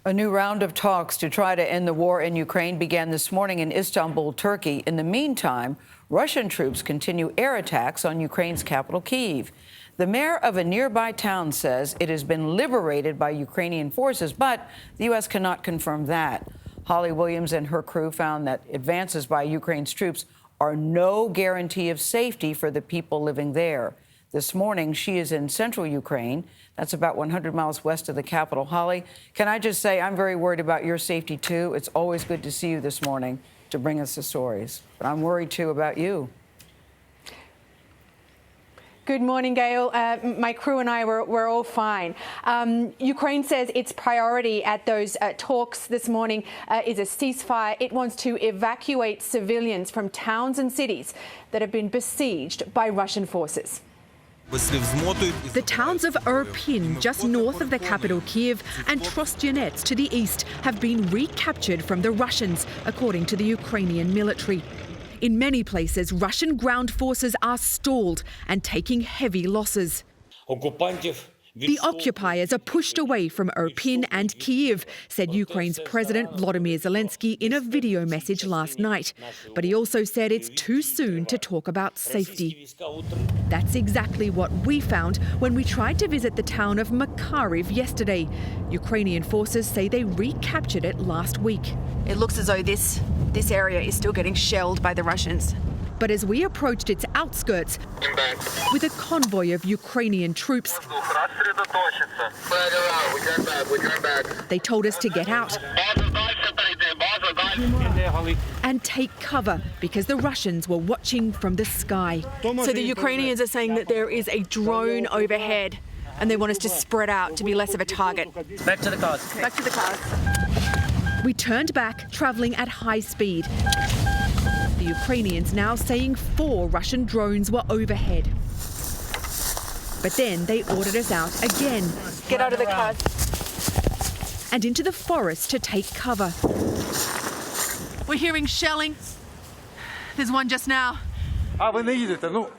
A new round of talks to try to end the war in Ukraine began this morning in Istanbul, Turkey. In the meantime, Russian troops continue air attacks on Ukraine's capital, Kyiv. The mayor of a nearby town says it has been liberated by Ukrainian forces, but the U.S. cannot confirm that. Holly Williams and her crew found that advances by Ukraine's troops are no guarantee of safety for the people living there. This morning, she is in central Ukraine. That's about 100 miles west of the capital. Holly, can I just say I'm very worried about your safety, too. It's always good to see you this morning to bring us the stories. But I'm worried, too, about you. Good morning, Gayle. My crew and I were all fine. Ukraine says its priority at those talks this morning is a ceasefire. It wants to evacuate civilians from towns and cities that have been besieged by Russian forces. The towns of Irpin, just north of the capital Kyiv, and Trostyanets to the east have been recaptured from the Russians, according to the Ukrainian military. In many places, Russian ground forces are stalled and taking heavy losses. The occupiers are pushed away from Irpin and Kyiv, said Ukraine's President Volodymyr Zelensky in a video message last night. But he also said it's too soon to talk about safety. That's exactly what we found when we tried to visit the town of Makariv yesterday. Ukrainian forces say they recaptured it last week. It looks as though this area is still getting shelled by the Russians. But as we approached its outskirts with a convoy of Ukrainian troops, they told us to get out and take cover because the Russians were watching from the sky. So the Ukrainians are saying that there is a drone overhead and they want us to spread out to be less of a target. Back to the cars. Back to the cars. We turned back, travelling at high speed. The Ukrainians now saying 4 Russian drones were overhead. But then they ordered us out again. Get out of the cars. And into the forest to take cover. We're hearing shelling. There's one just now.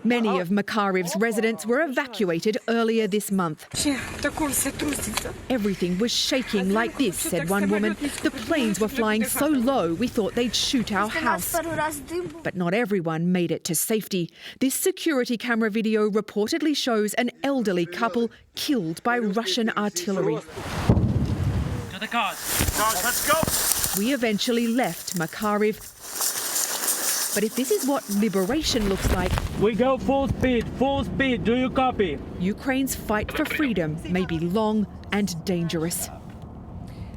Many of Makariv's residents were evacuated earlier this month. Everything was shaking like this, said one woman. The planes were flying so low we thought they'd shoot our house. But not everyone made it to safety. This security camera video reportedly shows an elderly couple killed by Russian artillery. To the cars. Cars, let's go. We eventually left Makariv. But if this is what liberation looks like, We go full speed, do you copy? Ukraine's fight for freedom may be long and dangerous.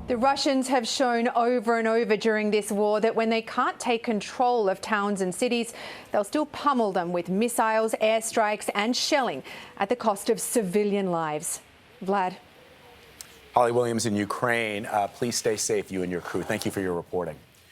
The Russians have shown over and over during this war that when they can't take control of towns and cities, they'll still pummel them with missiles, airstrikes and shelling at the cost of civilian lives. Vlad. Holly Williams in Ukraine. Please stay safe, you and your crew. Thank you for your reporting.